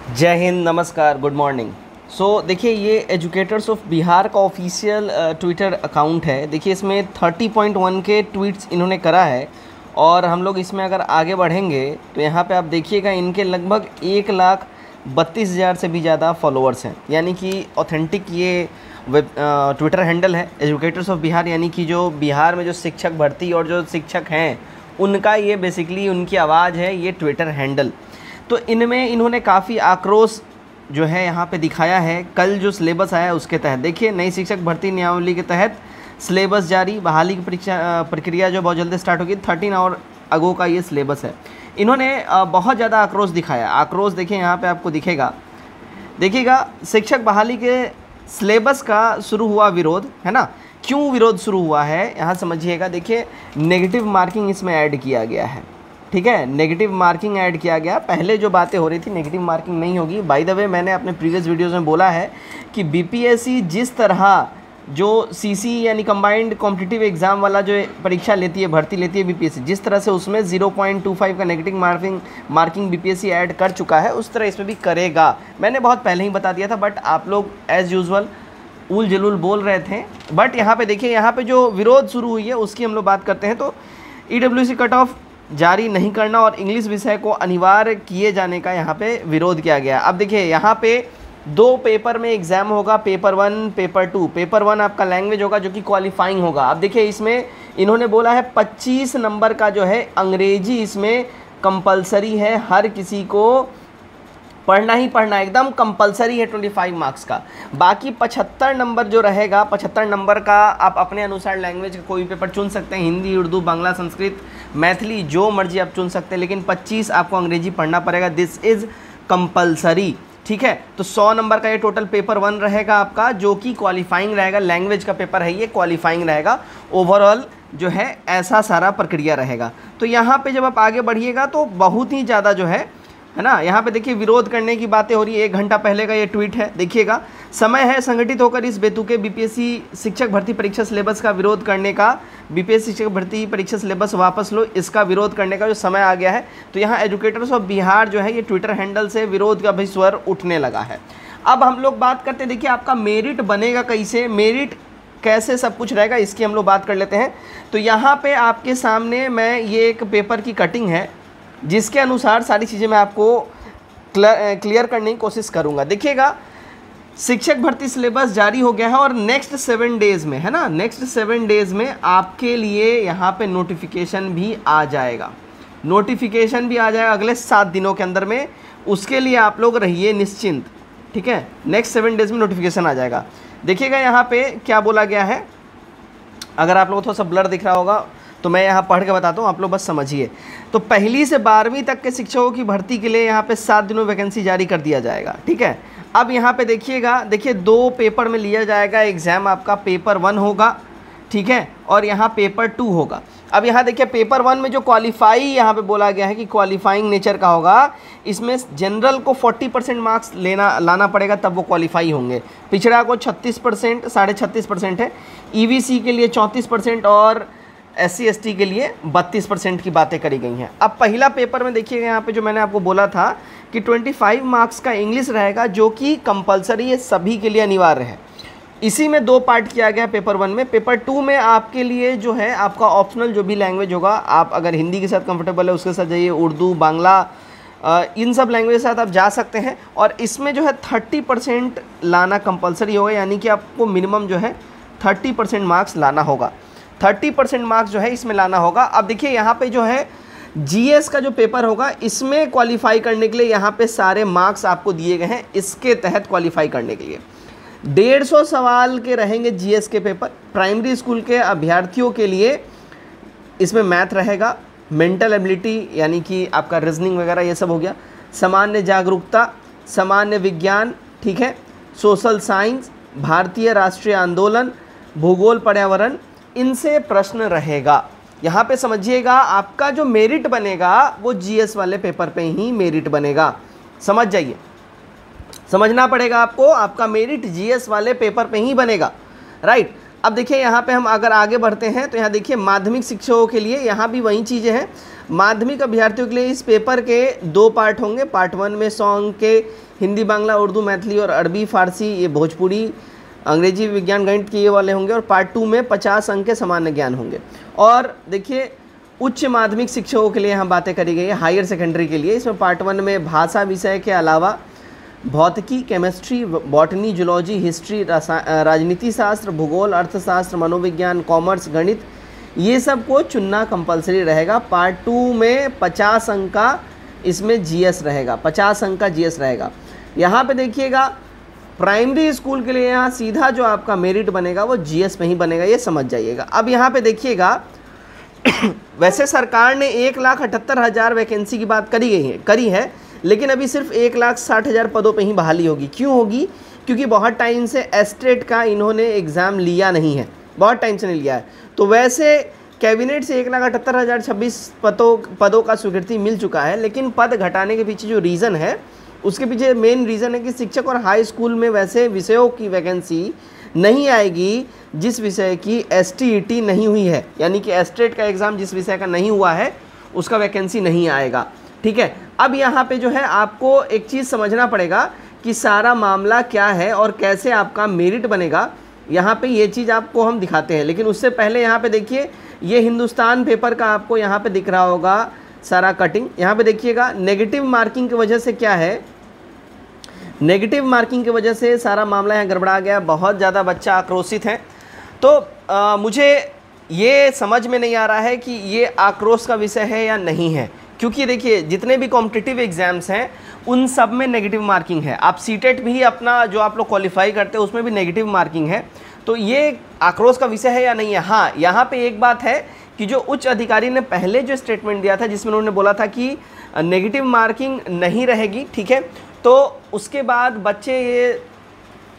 जय हिंद, नमस्कार, good morning. सो देखिए, ये एजुकेटर्स ऑफ बिहार का ऑफिशियल ट्विटर अकाउंट है। देखिए, इसमें 30.1 के ट्वीट्स इन्होंने करा है और हम लोग इसमें अगर आगे बढ़ेंगे तो यहाँ पे आप देखिएगा इनके लगभग 1,32,000 से भी ज़्यादा फॉलोअर्स हैं। यानी कि ऑथेंटिक ये वेब ट्विटर हैंडल है एजुकेटर्स ऑफ बिहार, यानी कि जो बिहार में जो शिक्षक भर्ती और जो शिक्षक हैं उनका ये बेसिकली उनकी आवाज़ है ये ट्विटर हैंडल। तो इनमें इन्होंने काफ़ी आक्रोश जो है यहाँ पे दिखाया है। कल जो सिलेबस आया उसके तहत देखिए, नई शिक्षक भर्ती नियमावली के तहत सिलेबस जारी, बहाली की प्रक्रिया जो बहुत जल्दी स्टार्ट होगी। 13 आवर अगो का ये सिलेबस है। इन्होंने बहुत ज़्यादा आक्रोश दिखाया। आक्रोश देखिए यहाँ पे आपको दिखेगा, देखिएगा शिक्षक बहाली के सिलेबस का शुरू हुआ विरोध, है ना। क्यों विरोध शुरू हुआ है यहाँ समझिएगा। देखिए, नेगेटिव मार्किंग इसमें ऐड किया गया है, ठीक है। नेगेटिव मार्किंग ऐड किया गया। पहले जो बातें हो रही थी नेगेटिव मार्किंग नहीं होगी। बाय द वे, मैंने अपने प्रीवियस वीडियोस में बोला है कि बीपीएससी जिस तरह जो सीसी यानी कंबाइंड कॉम्पिटिटिव एग्जाम वाला जो परीक्षा लेती है, भर्ती लेती है बीपीएससी, जिस तरह से उसमें 0.25 का नेगेटिव मार्किंग बीपीएससी ऐड कर चुका है, उस तरह इसमें भी करेगा। मैंने बहुत पहले ही बता दिया था, बट आप लोग एज़ यूजुअल उल जलूल बोल रहे थे। बट यहाँ पे देखिए, यहाँ पे जो विरोध शुरू हुई है उसकी हम लोग बात करते हैं। तो ईडब्ल्यूसी कट ऑफ जारी नहीं करना और इंग्लिश विषय को अनिवार्य किए जाने का यहाँ पे विरोध किया गया। अब देखिए, यहाँ पे 2 पेपर में एग्ज़ाम होगा, पेपर 1, पेपर 2। पेपर 1 आपका लैंग्वेज होगा जो कि क्वालिफाइंग होगा। अब देखिए, इसमें इन्होंने बोला है 25 नंबर का जो है अंग्रेजी इसमें कंपलसरी है, हर किसी को पढ़ना ही पढ़ना, एकदम कंपलसरी है 25 मार्क्स का। बाकी 75 नंबर जो रहेगा, 75 नंबर का आप अपने अनुसार लैंग्वेज का कोई पेपर चुन सकते हैं, हिंदी, उर्दू, बांग्ला, संस्कृत, मैथिली, जो मर्जी आप चुन सकते हैं, लेकिन 25 आपको अंग्रेजी पढ़ना पड़ेगा। दिस इज़ कंपलसरी, ठीक है। तो 100 नंबर का ये टोटल पेपर 1 रहेगा आपका, जो कि क्वालिफाइंग रहेगा। लैंग्वेज का पेपर है ये, क्वालिफाइंग रहेगा। ओवरऑल जो है ऐसा सारा प्रक्रिया रहेगा। तो यहाँ पे जब आप आगे बढ़िएगा तो बहुत ही ज़्यादा जो है ना, यहाँ पे देखिए विरोध करने की बातें हो रही है। 1 घंटा पहले का ये ट्वीट है, देखिएगा। समय है संगठित होकर इस बेतुके बीपीएससी शिक्षक भर्ती परीक्षा सिलेबस का विरोध करने का। बीपीएससी शिक्षक भर्ती परीक्षा सिलेबस वापस लो, इसका विरोध करने का जो समय आ गया है। तो यहाँ एजुकेटर्स ऑफ बिहार जो है ये ट्विटर हैंडल से विरोध का भी स्वर उठने लगा है। अब हम लोग बात करते हैं, देखिए आपका मेरिट बनेगा कैसे, मेरिट कैसे सब कुछ रहेगा, इसकी हम लोग बात कर लेते हैं। तो यहाँ पे आपके सामने मैं ये एक पेपर की कटिंग है जिसके अनुसार सारी चीज़ें मैं आपको क्लियर करने की कोशिश करूँगा। देखिएगा, शिक्षक भर्ती सिलेबस जारी हो गया है और नेक्स्ट 7 डेज़ में, है ना, नेक्स्ट 7 डेज़ में आपके लिए यहाँ पे नोटिफिकेशन भी आ जाएगा। नोटिफिकेशन भी आ जाएगा अगले 7 दिनों के अंदर में। उसके लिए आप लोग रहिए निश्चिंत, ठीक है। नेक्स्ट 7 डेज़ में नोटिफिकेशन आ जाएगा। देखिएगा यहाँ पे क्या बोला गया है। अगर आप लोगों को थोड़ा सा ब्लर दिख रहा होगा तो मैं यहाँ पढ़ के बताता हूँ, आप लोग बस समझिए। तो 1ली से 12वीं तक के शिक्षकों की भर्ती के लिए यहाँ पे 7 दिनों वैकेंसी जारी कर दिया जाएगा, ठीक है। अब यहाँ पे देखिएगा, देखिए 2 पेपर में लिया जाएगा एग्ज़ाम। आपका पेपर 1 होगा, ठीक है, और यहाँ पेपर 2 होगा। अब यहाँ देखिए, पेपर 1 में जो क्वालिफाई यहाँ पे बोला गया है कि क्वालिफाइंग नेचर का होगा, इसमें जनरल को 40% मार्क्स लाना पड़ेगा, तब वो क्वालिफाई होंगे। पिछड़ा को 36%, 36.5% है। ईवीसी के लिए 34% और SC ST के लिए 32% की बातें करी गई हैं। अब पहला पेपर में देखिएगा, यहाँ पे जो मैंने आपको बोला था कि 25 मार्क्स का इंग्लिश रहेगा, जो कि कंपलसरी है, सभी के लिए अनिवार्य है। इसी में 2 पार्ट किया गया पेपर 1 में। पेपर 2 में आपके लिए जो है आपका ऑप्शनल जो भी लैंग्वेज होगा, आप अगर हिंदी के साथ कंफर्टेबल है उसके साथ जाइए, उर्दू, बांग्ला, इन सब लैंग्वेज के साथ आप जा सकते हैं। और इसमें जो है 30% लाना कंपलसरी होगा, यानी कि आपको मिनिमम जो है 30% मार्क्स लाना होगा। 30% मार्क्स जो है इसमें लाना होगा। अब देखिए, यहाँ पे जो है जीएस का जो पेपर होगा, इसमें क्वालिफाई करने के लिए यहाँ पे सारे मार्क्स आपको दिए गए हैं। इसके तहत क्वालिफाई करने के लिए 150 सवाल के रहेंगे जीएस के पेपर। प्राइमरी स्कूल के अभ्यर्थियों के लिए इसमें मैथ रहेगा, मेंटल एबिलिटी यानी कि आपका रीजनिंग वगैरह ये सब हो गया, सामान्य जागरूकता, सामान्य विज्ञान, ठीक है, सोशल साइंस, भारतीय राष्ट्रीय आंदोलन, भूगोल, पर्यावरण, इनसे प्रश्न रहेगा। यहाँ पे समझिएगा, आपका जो मेरिट बनेगा वो जीएस वाले पेपर पे ही मेरिट बनेगा। समझ जाइए, समझना पड़ेगा आपको, आपका मेरिट जीएस वाले पेपर पे ही बनेगा, राइट। अब देखिए यहाँ पे हम अगर आगे बढ़ते हैं तो यहाँ देखिए माध्यमिक शिक्षकों के लिए यहाँ भी वही चीज़ें हैं। माध्यमिक अभ्यर्थियों के लिए इस पेपर के 2 पार्ट होंगे। पार्ट 1 में 100 अंक के हिंदी, बांग्ला, उर्दू, मैथिली और अरबी, फारसी, ये भोजपुरी, अंग्रेजी, विज्ञान, गणित के ये वाले होंगे। और पार्ट 2 में 50 अंक के सामान्य ज्ञान होंगे। और देखिए उच्च माध्यमिक शिक्षकों के लिए यहाँ बातें करी गई है, हायर सेकेंडरी के लिए। इसमें पार्ट 1 में भाषा विषय के अलावा भौतिकी, केमिस्ट्री, बॉटनी, जूलॉजी, हिस्ट्री, राजनीति शास्त्र, भूगोल, अर्थशास्त्र, मनोविज्ञान, कॉमर्स, गणित, ये सब को चुनना कंपलसरी रहेगा। पार्ट 2 में 50 अंक का इसमें जीएस रहेगा, 50 अंक का जीएस रहेगा। यहाँ पे देखिएगा प्राइमरी स्कूल के लिए यहाँ सीधा जो आपका मेरिट बनेगा वो जीएस में ही बनेगा, ये समझ जाइएगा। अब यहाँ पे देखिएगा वैसे सरकार ने 1,78,000 वैकेंसी की बात करी है, लेकिन अभी सिर्फ 1,60,000 पदों पे ही बहाली होगी। क्यों होगी? क्योंकि बहुत टाइम से एस्टेट का इन्होंने एग्ज़ाम लिया नहीं है, बहुत टाइम से नहीं लिया है। तो वैसे कैबिनेट से 1,78,026 पदों का स्वीकृति मिल चुका है, लेकिन पद घटाने के पीछे जो रीज़न है, उसके पीछे मेन रीज़न है कि शिक्षक और हाई स्कूल में वैसे विषयों की वैकेंसी नहीं आएगी जिस विषय की एसटीईटी नहीं हुई है, यानी कि एस्टेट का एग्ज़ाम जिस विषय का नहीं हुआ है उसका वैकेंसी नहीं आएगा। ठीक है, अब यहाँ पे जो है आपको एक चीज़ समझना पड़ेगा कि सारा मामला क्या है और कैसे आपका मेरिट बनेगा। यहाँ पे ये चीज़ आपको हम दिखाते हैं, लेकिन उससे पहले यहाँ पे देखिए ये हिंदुस्तान पेपर का आपको यहाँ पे दिख रहा होगा सारा कटिंग। यहाँ पे देखिएगा नेगेटिव मार्किंग की वजह से क्या है, नेगेटिव मार्किंग की वजह से सारा मामला यहाँ गड़बड़ा गया, बहुत ज़्यादा बच्चा आक्रोशित हैं। तो मुझे ये समझ में नहीं आ रहा है कि ये आक्रोश का विषय है या नहीं है, क्योंकि देखिए जितने भी कॉम्पिटिटिव एग्ज़ाम्स हैं उन सब में नेगेटिव मार्किंग है। आप सीटेट भी अपना जो आप लोग क्वालिफाई करते हैं उसमें भी नेगेटिव मार्किंग है। तो ये आक्रोश का विषय है या नहीं है? हाँ, यहाँ पे एक बात है कि जो उच्च अधिकारी ने पहले जो स्टेटमेंट दिया था जिसमें उन्होंने बोला था कि नेगेटिव मार्किंग नहीं रहेगी, ठीक है, तो उसके बाद बच्चे ये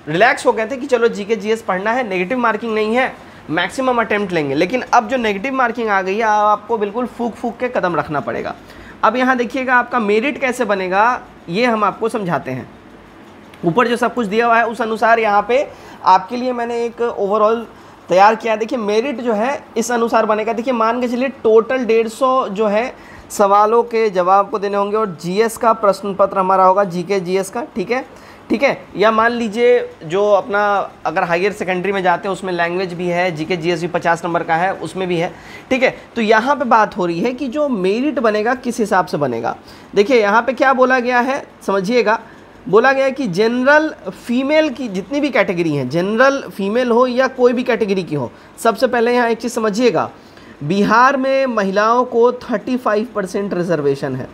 रिलैक्स हो गए थे कि चलो जीके जीएस पढ़ना है, नेगेटिव मार्किंग नहीं है, मैक्सिमम अटेम्प्ट लेंगे। लेकिन अब जो नेगेटिव मार्किंग आ गई है आपको बिल्कुल फूक के कदम रखना पड़ेगा। अब यहाँ देखिएगा आपका मेरिट कैसे बनेगा ये हम आपको समझाते हैं। ऊपर जो सब कुछ दिया हुआ है उस अनुसार यहाँ पे आपके लिए मैंने एक ओवरऑल तैयार किया। देखिए मेरिट जो है इस अनुसार बनेगा। देखिए मान के चलिए टोटल 150 जो है सवालों के जवाब को देने होंगे और जीएस का प्रश्न पत्र हमारा होगा, जीके जीएस का, ठीक है। या मान लीजिए जो अपना अगर हायर सेकेंडरी में जाते हैं उसमें लैंग्वेज भी है, जीके जीएस भी 50 नंबर का है, उसमें भी है, ठीक है। तो यहाँ पे बात हो रही है कि जो मेरिट बनेगा किस हिसाब से बनेगा। देखिए यहाँ पे क्या बोला गया है समझिएगा, बोला गया है कि जनरल फीमेल की जितनी भी कैटेगरी हैं, जनरल फीमेल हो या कोई भी कैटेगरी की हो, सबसे पहले यहाँ एक चीज़ समझिएगा, बिहार में महिलाओं को 35% रिजर्वेशन है।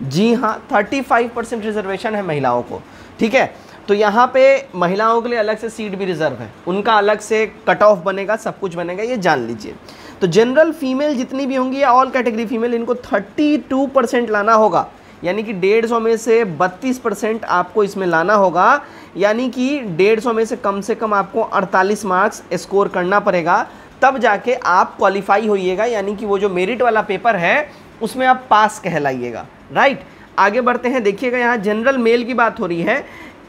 जी हाँ, 35% रिजर्वेशन है महिलाओं को, ठीक है। तो यहाँ पे महिलाओं के लिए अलग से सीट भी रिजर्व है, उनका अलग से कट ऑफ बनेगा, सब कुछ बनेगा, ये जान लीजिए। तो जनरल फीमेल जितनी भी होंगी या ऑल कैटेगरी फीमेल, इनको 32% लाना होगा, यानी कि 150 में से 32% आपको इसमें लाना होगा, यानी कि 150 में से कम आपको 48 मार्क्स स्कोर करना पड़ेगा, तब जाके आप क्वालिफाई होइएगा, यानी कि वो जो मेरिट वाला पेपर है उसमें आप पास कहलाइएगा, राइट। आगे बढ़ते हैं, देखिएगा यहाँ जनरल मेल की बात हो रही है,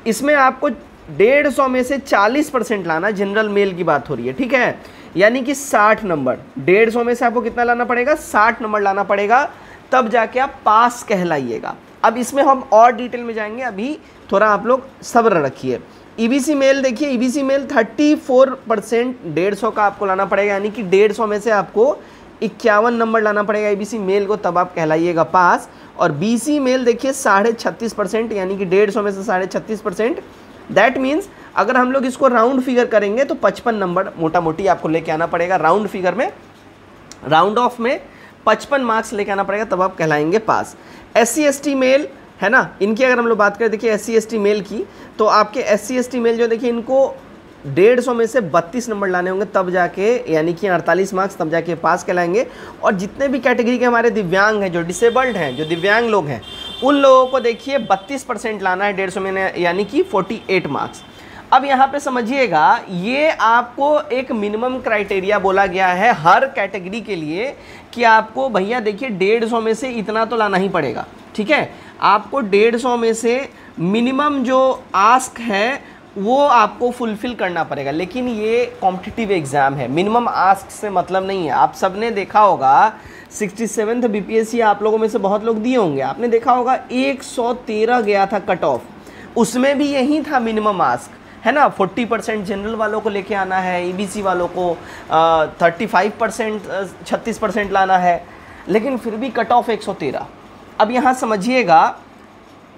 इसमें आपको 150 में से 40% लाना, जनरल मेल की बात हो रही है, ठीक है, यानी कि 60 नंबर, 150 में से आपको कितना लाना पड़ेगा, 60 नंबर लाना पड़ेगा, तब जाके आप पास कहलाइएगा। अब इसमें हम और डिटेल में जाएंगे, अभी थोड़ा आप लोग सब्र रखिए। ईबीसी मेल देखिए, ईबीसी मेल 34%, 150 का आपको लाना पड़ेगा, यानी कि 150 में से आपको 51 नंबर लाना पड़ेगा ईबीसी मेल को, तब आप कहलाइएगा पास। और बीसी मेल देखिए 36.5%, यानी कि 150 में से 36.5%, दैट मीन्स अगर हम लोग इसको राउंड फिगर करेंगे तो 55 नंबर मोटा मोटी आपको लेके आना पड़ेगा राउंड फिगर में, राउंड ऑफ में 55 मार्क्स लेके आना पड़ेगा, तब आप कहलाएंगे पास। SC ST मेल है ना, इनकी अगर हम लोग बात करें, देखिए SC ST मेल की, तो आपके SC ST मेल जो देखिए इनको 150 में से 32 नंबर लाने होंगे, तब जाके, यानी कि 48 मार्क्स, तब जाके पास कहलाएंगे। और जितने भी कैटेगरी के हमारे दिव्यांग हैं, जो डिसेबल्ड हैं, जो दिव्यांग लोग हैं, उन लोगों को देखिए 32% लाना है 150 में, यानी कि 48 मार्क्स। अब यहाँ पे समझिएगा, ये आपको एक मिनिमम क्राइटेरिया बोला गया है हर कैटेगरी के लिए कि आपको भैया देखिए 150 में से इतना तो लाना ही पड़ेगा, ठीक है। आपको 150 में से मिनिमम जो आस्क है वो आपको फुलफ़िल करना पड़ेगा। लेकिन ये कॉम्पिटिटिव एग्ज़ाम है, मिनिमम आस्क से मतलब नहीं है। आप सबने देखा होगा 67th बीपीएससी आप लोगों में से बहुत लोग दिए होंगे, आपने देखा होगा 113 गया था कट ऑफ, उसमें भी यही था मिनिमम आस्क, है ना। 40% जनरल वालों को लेके आना है, ईबीसी वालों को 35% 36% लाना है, लेकिन फिर भी कट ऑफ 113। अब यहाँ समझिएगा,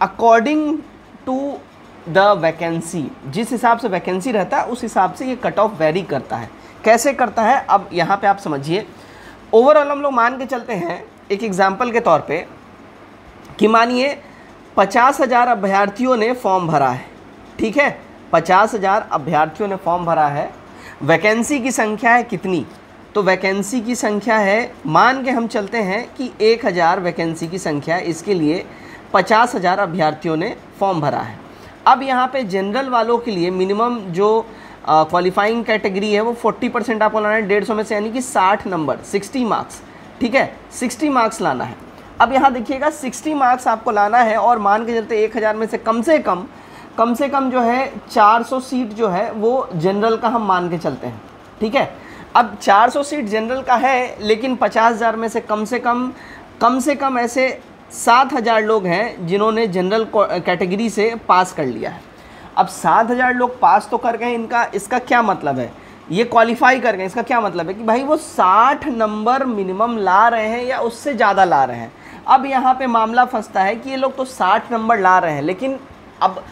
अकॉर्डिंग टू द वैकेंसी, जिस हिसाब से वैकेंसी रहता है उस हिसाब से ये कट ऑफ वेरी करता है। कैसे करता है, अब यहाँ पे आप समझिए। ओवरऑल हम लोग मान के चलते हैं एक एग्जांपल के तौर पे कि मानिए 50,000 अभ्यर्थियों ने फॉर्म भरा है, ठीक है, 50,000 अभ्यर्थियों ने फॉर्म भरा है। वैकेंसी की संख्या है कितनी, तो वैकेंसी की संख्या है, मान के हम चलते हैं कि 1000 वैकेंसी की संख्या है, इसके लिए 50,000 अभ्यर्थियों ने फॉर्म भरा है। अब यहाँ पे जनरल वालों के लिए मिनिमम जो क्वालिफाइंग कैटेगरी है वो 40% आपको लाना है 150 में से, यानी कि 60 नंबर, 60 मार्क्स, ठीक है, 60 मार्क्स लाना है। अब यहाँ देखिएगा 60 मार्क्स आपको लाना है, और मान के चलते 1000 में से कम से कम जो है 400 सीट जो है वो जनरल का हम मान के चलते हैं, ठीक है। अब 400 सीट जनरल का है, लेकिन 50,000 में से कम से कम ऐसे 7,000 लोग हैं जिन्होंने जनरल कैटेगरी से पास कर लिया है। अब 7,000 लोग पास तो कर गए, इसका क्या मतलब है, ये क्वालिफाई कर गए, इसका क्या मतलब है कि भाई वो 60 नंबर मिनिमम ला रहे हैं या उससे ज़्यादा ला रहे हैं। अब यहाँ पे मामला फंसता है कि ये लोग तो 60 नंबर ला रहे हैं, लेकिन अब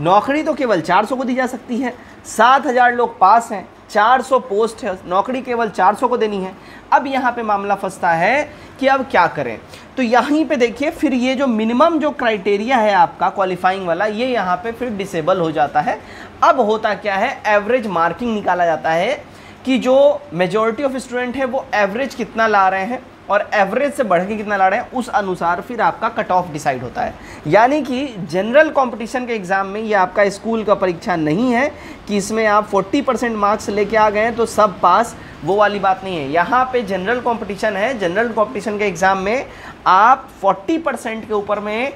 नौकरी तो केवल 400 को दी जा सकती है, 7,000 लोग पास हैं, 400 पोस्ट है, नौकरी केवल 400 को देनी है। अब यहाँ पे मामला फंसता है कि अब क्या करें। तो यहीं पे देखिए, फिर ये जो मिनिमम जो क्राइटेरिया है आपका क्वालिफाइंग वाला, ये यहाँ पे फिर डिसेबल हो जाता है। अब होता क्या है, एवरेज मार्किंग निकाला जाता है कि जो मेजॉरिटी ऑफ स्टूडेंट है वो एवरेज कितना ला रहे हैं, और एवरेज से बढ़ के कितना ला रहे हैं, उस अनुसार फिर आपका कट ऑफ डिसाइड होता है। यानी कि जनरल कंपटीशन के एग्ज़ाम में ये आपका स्कूल का परीक्षा नहीं है कि इसमें आप 40% मार्क्स लेके आ गए हैं तो सब पास, वो वाली बात नहीं है। यहाँ पे जनरल कंपटीशन है, जनरल कंपटीशन के एग्ज़ाम में आप 40% के ऊपर में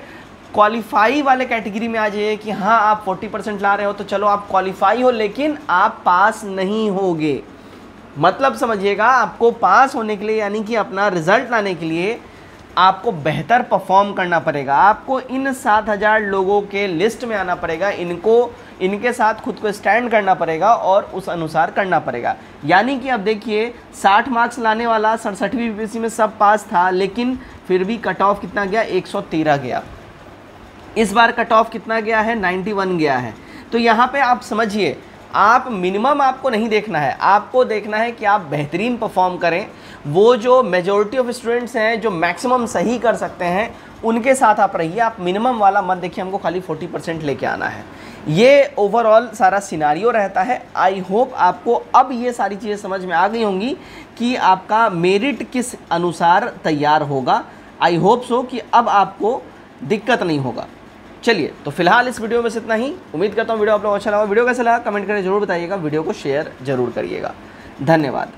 क्वालिफाई वाले कैटेगरी में आ जाइए कि हाँ आप 40% ला रहे हो तो चलो आप क्वालिफाई हो, लेकिन आप पास नहीं होगे। मतलब समझिएगा, आपको पास होने के लिए यानी कि अपना रिजल्ट लाने के लिए आपको बेहतर परफॉर्म करना पड़ेगा, आपको इन 7,000 लोगों के लिस्ट में आना पड़ेगा, इनके साथ खुद को स्टैंड करना पड़ेगा और उस अनुसार करना पड़ेगा। यानी कि अब देखिए 60 मार्क्स लाने वाला 67वीं बीपीएससी में सब पास था, लेकिन फिर भी कट ऑफ कितना गया, 113 गया। इस बार कट ऑफ कितना गया है, 91 गया है। तो यहाँ पे आप समझिए, आप मिनिमम आपको नहीं देखना है, आपको देखना है कि आप बेहतरीन परफॉर्म करें। वो जो मेजॉरिटी ऑफ स्टूडेंट्स हैं जो मैक्सिमम सही कर सकते हैं उनके साथ आप रहिए, आप मिनिमम वाला मत देखिए, हमको खाली 40% लेके आना है। ये ओवरऑल सारा सिनारियो रहता है। आई होप आपको अब ये सारी चीज़ें समझ में आ गई होंगी कि आपका मेरिट किस अनुसार तैयार होगा। आई होप सो कि अब आपको दिक्कत नहीं होगा। चलिए, तो फिलहाल इस वीडियो में से इतना ही। उम्मीद करता हूँ वीडियो आप लोगों को अच्छा लगा। वीडियो कैसा लगा कमेंट करके जरूर बताइएगा, वीडियो को शेयर जरूर करिएगा। धन्यवाद।